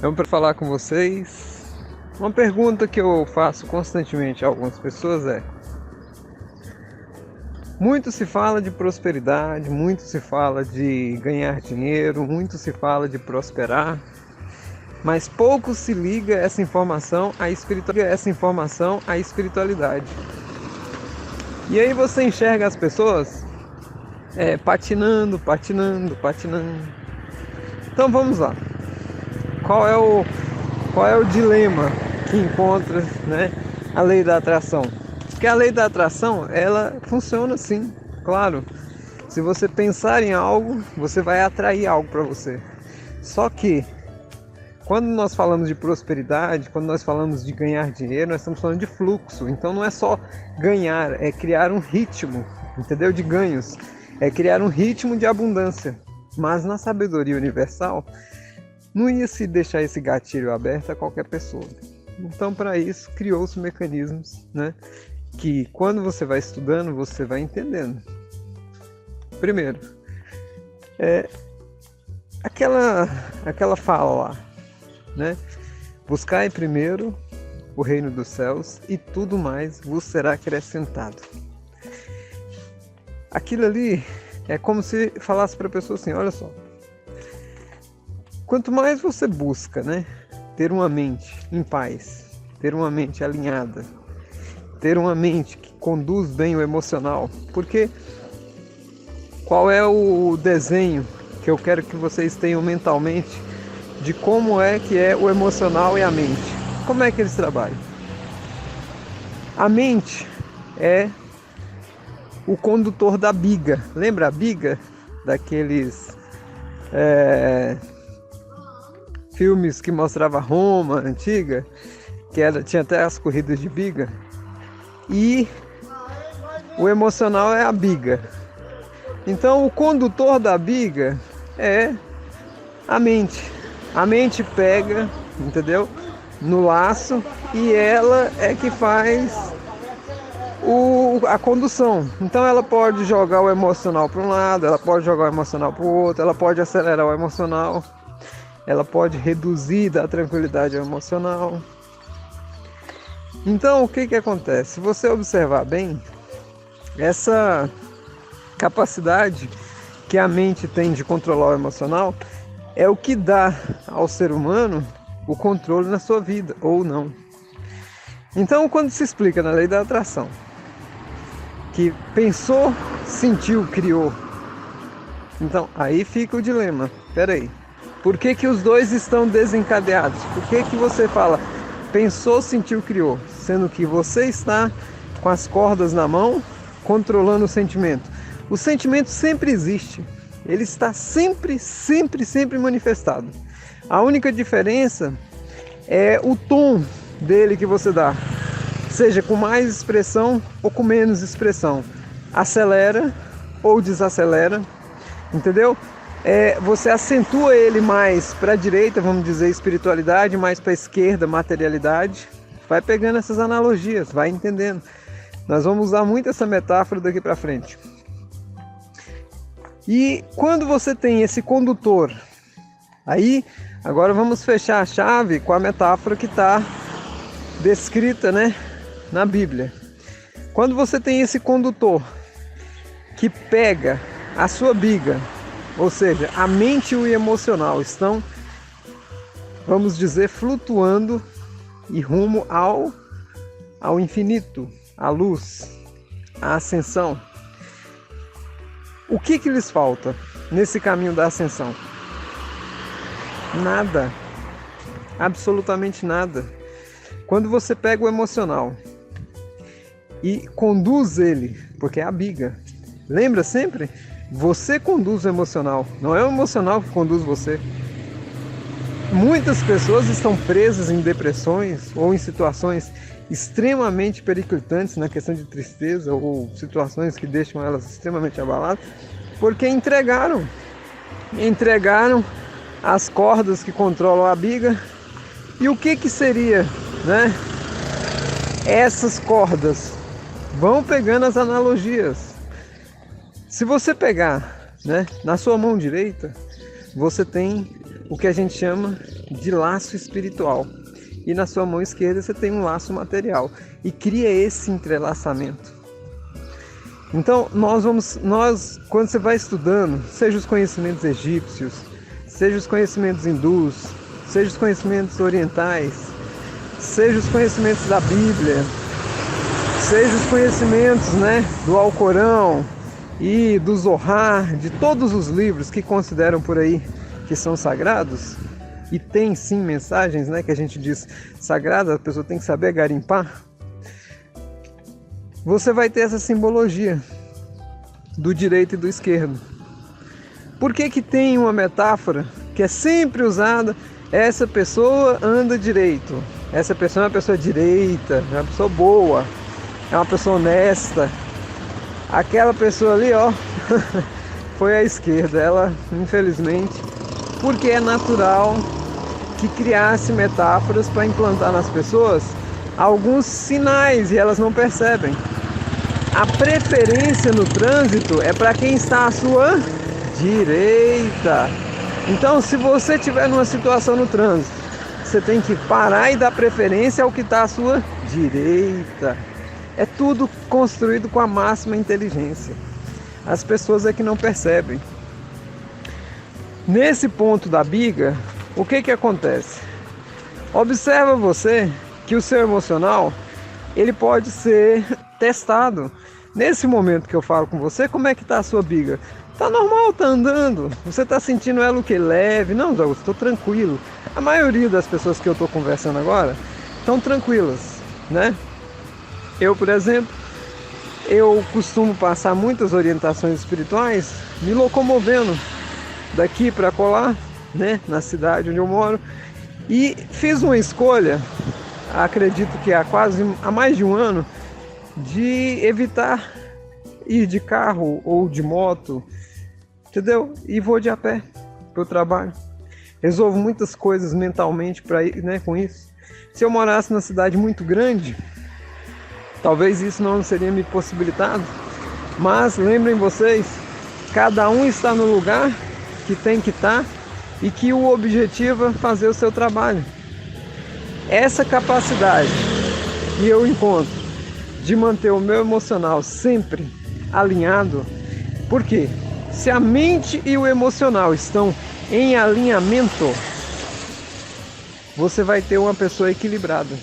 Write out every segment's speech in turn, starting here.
Eu para falar com vocês. Uma pergunta que eu faço constantemente a algumas pessoas é: muito se fala de prosperidade, muito se fala de ganhar dinheiro, muito se fala de prosperar, mas pouco se liga essa informação à espiritualidade. E aí você enxerga as pessoas patinando. Então vamos lá. Qual é o dilema que encontra, né, a lei da atração? Porque a lei da atração, ela funciona assim, claro. Se você pensar em algo, você vai atrair algo para você. Só que quando nós falamos de prosperidade, quando nós falamos de ganhar dinheiro, nós estamos falando de fluxo. Então não é só ganhar, é criar um ritmo, entendeu? De ganhos. É criar um ritmo de abundância. Mas na sabedoria universal, não ia se deixar esse gatilho aberto a qualquer pessoa. Então, para isso, criou-se mecanismos, né, que quando você vai estudando, você vai entendendo. Primeiro, aquela fala lá, né? Buscai primeiro o reino dos céus e tudo mais vos será acrescentado. Aquilo ali é como se falasse para a pessoa assim: olha só, quanto mais você busca, né, ter uma mente em paz, ter uma mente alinhada, ter uma mente que conduz bem o emocional, porque qual é o desenho que eu quero que vocês tenham mentalmente de como é que é o emocional e a mente? Como é que eles trabalham? A mente é o condutor da biga. Lembra a biga daqueles filmes que mostrava Roma antiga, que tinha até as corridas de biga? E o emocional é a biga. Então o condutor da biga é a mente. A mente pega, entendeu? No laço, e ela é que faz a condução. Então ela pode jogar o emocional para um lado, ela pode jogar o emocional para o outro, ela pode acelerar o emocional, ela pode reduzir da tranquilidade emocional. Então o que acontece? Se você observar bem, essa capacidade que a mente tem de controlar o emocional é o que dá ao ser humano o controle na sua vida, ou não. Então, quando se explica na lei da atração que pensou, sentiu, criou, então aí fica o dilema. Peraí, por que os dois estão desencadeados? Por que você fala pensou, sentiu, criou, sendo que você está com as cordas na mão controlando o sentimento? O sentimento sempre existe, ele está sempre manifestado. A única diferença é o tom dele que você dá, seja com mais expressão ou com menos expressão, acelera ou desacelera, entendeu? Você acentua ele mais para a direita, vamos dizer, espiritualidade, mais para a esquerda, materialidade. Vai pegando essas analogias, vai entendendo. Nós vamos usar muito essa metáfora daqui para frente. E quando você tem esse condutor, aí agora vamos fechar a chave com a metáfora que está descrita, né, na Bíblia. Quando você tem esse condutor que pega a sua biga, ou seja, a mente e o emocional estão, vamos dizer, flutuando e rumo ao infinito, à luz, à ascensão. O que lhes falta nesse caminho da ascensão? Nada, absolutamente nada. Quando você pega o emocional e conduz ele, porque é a biga, lembra sempre? Você conduz o emocional, não é o emocional que conduz você. Muitas pessoas estão presas em depressões ou em situações extremamente periclitantes na questão de tristeza ou situações que deixam elas extremamente abaladas, porque entregaram as cordas que controlam a biga. E o que seria, né? Essas cordas vão pegando as analogias. Se você pegar, né, na sua mão direita, você tem o que a gente chama de laço espiritual. E na sua mão esquerda você tem um laço material. E cria esse entrelaçamento. Então, quando você vai estudando, seja os conhecimentos egípcios, seja os conhecimentos hindus, seja os conhecimentos orientais, seja os conhecimentos da Bíblia, seja os conhecimentos, do Alcorão e do Zohar, de todos os livros que consideram por aí que são sagrados, e tem sim mensagens, que a gente diz sagradas, a pessoa tem que saber garimpar, você vai ter essa simbologia do direito e do esquerdo. Por que tem uma metáfora que é sempre usada? Essa pessoa anda direito, essa pessoa é uma pessoa direita, é uma pessoa boa, é uma pessoa honesta. Aquela pessoa ali, foi à esquerda. Ela, infelizmente, porque é natural que criasse metáforas para implantar nas pessoas alguns sinais e elas não percebem. A preferência no trânsito é para quem está à sua direita. Então, se você estiver numa situação no trânsito, você tem que parar e dar preferência ao que está à sua direita. É tudo construído com a máxima inteligência. As pessoas é que não percebem. Nesse ponto da biga, o que acontece? Observa você que o seu emocional, ele pode ser testado. Nesse momento que eu falo com você, como é que está a sua biga? Tá normal, tá andando. Você tá sentindo ela o que? Leve? Não, eu estou tranquilo. A maioria das pessoas que eu estou conversando agora estão tranquilas, Eu, por exemplo, eu costumo passar muitas orientações espirituais me locomovendo daqui para colar, na cidade onde eu moro, e fiz uma escolha, acredito que há mais de um ano, de evitar ir de carro ou de moto, entendeu? E vou de a pé para o trabalho. Resolvo muitas coisas mentalmente para ir, com isso. Se eu morasse numa cidade muito grande, talvez isso não seria me possibilitado. Mas lembrem vocês, cada um está no lugar que tem que estar e que o objetivo é fazer o seu trabalho. Essa capacidade que eu encontro de manter o meu emocional sempre alinhado, por quê? Se a mente e o emocional estão em alinhamento, você vai ter uma pessoa equilibrada.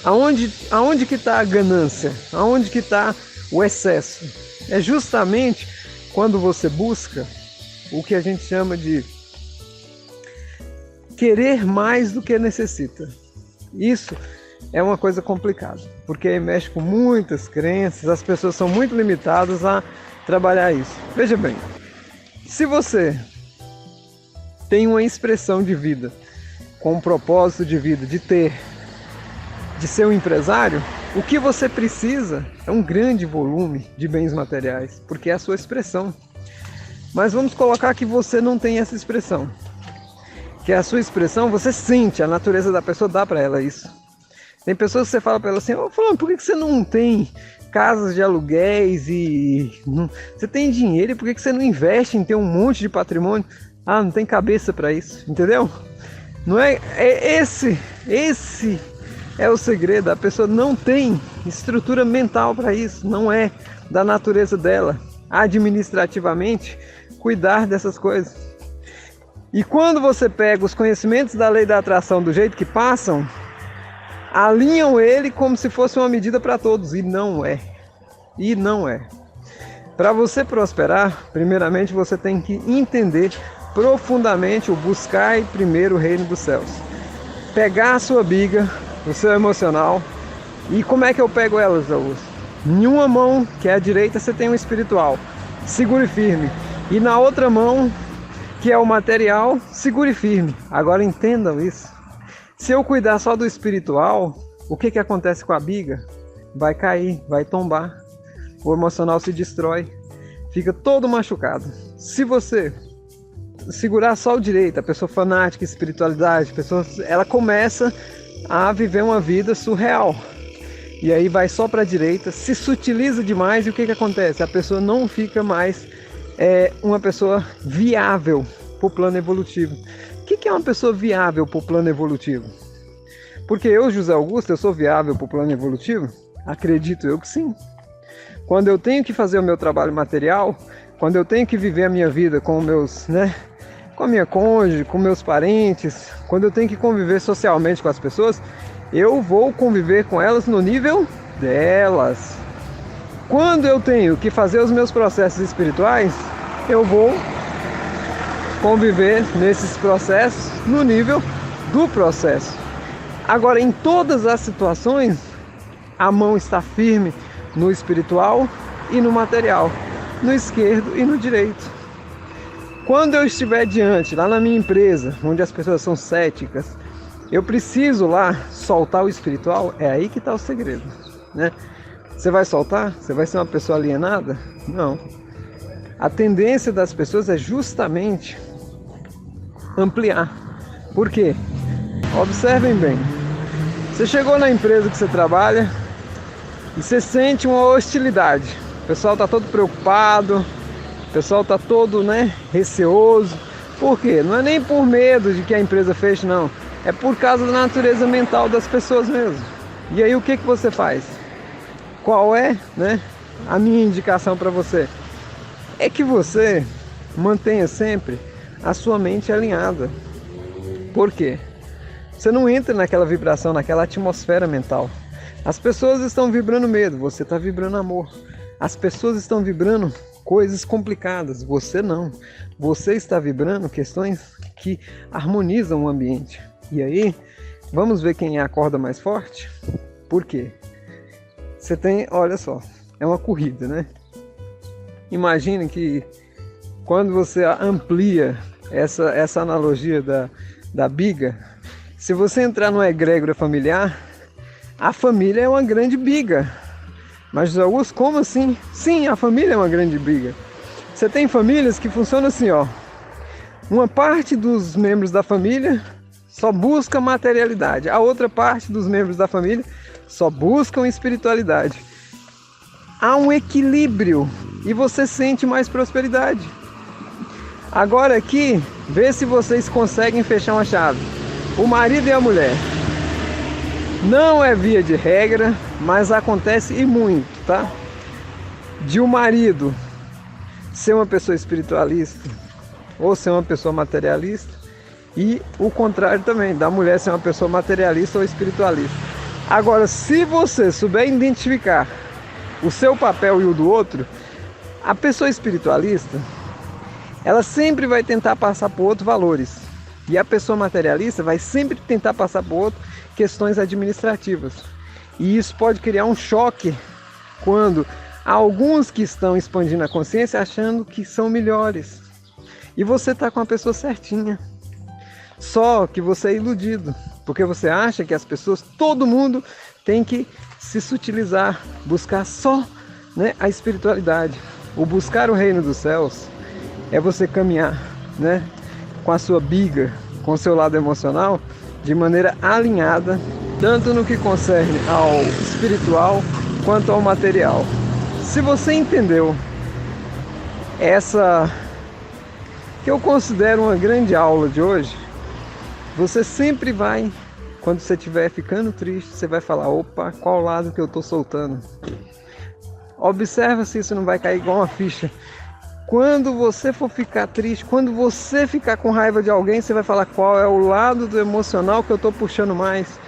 Aonde que está a ganância? Aonde que está o excesso? É justamente quando você busca o que a gente chama de querer mais do que necessita. Isso é uma coisa complicada, porque mexe com muitas crenças, as pessoas são muito limitadas a trabalhar isso. Veja bem, se você tem uma expressão de vida, com um propósito de vida, de ser um empresário, o que você precisa é um grande volume de bens materiais, porque é a sua expressão. Mas vamos colocar que você não tem essa expressão, que a sua expressão, você sente, a natureza da pessoa dá para ela isso. Tem pessoas que você fala para ela assim, fulano, por que você não tem casas de aluguéis você tem dinheiro e por que você não investe em ter um monte de patrimônio? Não tem cabeça para isso, entendeu? Não é esse é o segredo. A pessoa não tem estrutura mental para isso, não é da natureza dela administrativamente cuidar dessas coisas. E quando você pega os conhecimentos da lei da atração do jeito que passam, alinham ele como se fosse uma medida para todos, e não é. Para você prosperar, primeiramente você tem que entender profundamente o buscar primeiro o reino dos céus. Pegar a sua biga, o seu emocional, e como é que eu pego elas, Augusto? Em uma mão, que é a direita, você tem o espiritual, segure firme, e na outra mão, que é o material, segure firme. Agora entendam isso. Se eu cuidar só do espiritual, o que acontece com a biga? Vai cair, vai tombar. O emocional se destrói, fica todo machucado. Se você segurar só o direito, a pessoa fanática, espiritualidade, ela começa a viver uma vida surreal. E aí vai só para a direita, se sutiliza demais e o que acontece? A pessoa não fica mais uma pessoa viável para o plano evolutivo. O que é uma pessoa viável para o plano evolutivo? Porque eu, José Augusto, eu sou viável para o plano evolutivo? Acredito eu que sim. Quando eu tenho que fazer o meu trabalho material, quando eu tenho que viver a minha vida com meus, com a minha cônjuge, com meus parentes, quando eu tenho que conviver socialmente com as pessoas, eu vou conviver com elas no nível delas. Quando eu tenho que fazer os meus processos espirituais, eu vou conviver nesses processos no nível do processo. Agora, em todas as situações, a mão está firme no espiritual e no material, no esquerdo e no direito. Quando eu estiver diante, lá na minha empresa, onde as pessoas são céticas, eu preciso lá soltar o espiritual, é aí que está o segredo, Você vai soltar? Você vai ser uma pessoa alienada? Não. A tendência das pessoas é justamente ampliar. Por quê? Observem bem. Você chegou na empresa que você trabalha e você sente uma hostilidade. O pessoal está todo preocupado, o pessoal está todo, receoso. Por quê? Não é nem por medo de que a empresa feche, não. É por causa da natureza mental das pessoas mesmo. E aí o que você faz? Qual é, a minha indicação para você? É que você mantenha sempre a sua mente alinhada. Por quê? Você não entra naquela vibração, naquela atmosfera mental. As pessoas estão vibrando medo, você está vibrando amor. As pessoas estão vibrando coisas complicadas, você não. Você está vibrando questões que harmonizam o ambiente. E aí, vamos ver quem é a corda mais forte? Por quê? Você tem, olha só, é uma corrida, Imagine que quando você amplia essa analogia da biga, se você entrar numa egrégora familiar, a família é uma grande biga. Mas, José Augusto, como assim? Sim, a família é uma grande biga. Você tem famílias que funcionam assim, ó. Uma parte dos membros da família só busca materialidade. A outra parte dos membros da família só buscam espiritualidade. Há um equilíbrio e você sente mais prosperidade. Agora aqui, vê se vocês conseguem fechar uma chave. O marido e a mulher. Não é via de regra, mas acontece e muito, tá? De um marido ser uma pessoa espiritualista ou ser uma pessoa materialista, e o contrário também, da mulher ser uma pessoa materialista ou espiritualista. Agora, se você souber identificar o seu papel e o do outro, a pessoa espiritualista, ela sempre vai tentar passar por outros valores. E a pessoa materialista vai sempre tentar passar por outro questões administrativas. E isso pode criar um choque quando há alguns que estão expandindo a consciência achando que são melhores. E você está com a pessoa certinha. Só que você é iludido, porque você acha que as pessoas, todo mundo tem que se sutilizar, buscar só a espiritualidade. O buscar o reino dos céus é você caminhar com a sua biga, com o seu lado emocional, de maneira alinhada, tanto no que concerne ao espiritual quanto ao material. Se você entendeu essa que eu considero uma grande aula de hoje, você sempre vai, quando você estiver ficando triste, você vai falar, opa, qual lado que eu estou soltando? Observa se isso não vai cair igual uma ficha. Quando você for ficar triste, quando você ficar com raiva de alguém, você vai falar qual é o lado do emocional que eu estou puxando mais.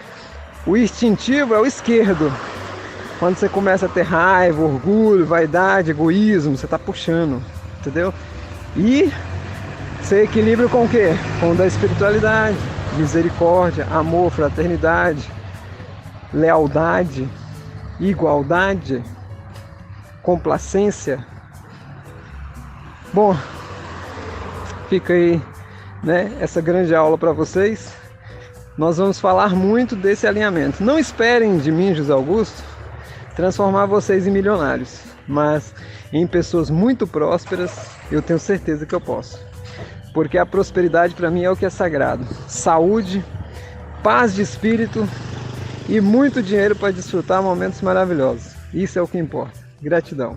O instintivo é o esquerdo. Quando você começa a ter raiva, orgulho, vaidade, egoísmo, você está puxando, entendeu? E você equilibra com o quê? Com o da espiritualidade, misericórdia, amor, fraternidade, lealdade, igualdade, complacência. Bom, fica aí, essa grande aula para vocês. Nós vamos falar muito desse alinhamento. Não esperem de mim, José Augusto, transformar vocês em milionários, mas em pessoas muito prósperas, eu tenho certeza que eu posso. Porque a prosperidade para mim é o que é sagrado. Saúde, paz de espírito e muito dinheiro para desfrutar momentos maravilhosos. Isso é o que importa. Gratidão.